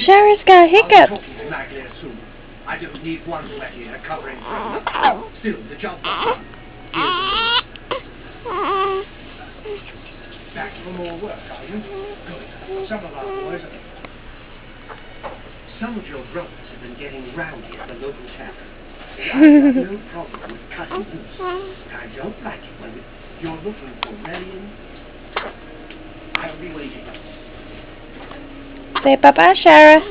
Shira's got hiccups. I don't need one wet ear covering still the job done. Back for more work, are you? Good. Some of our boys are... Some of your brothers have been getting rowdy at the local tavern. I've got no problem with cutting loose. I don't like it when you're looking for rallying. I'll be waiting. Say bye-bye, Shira.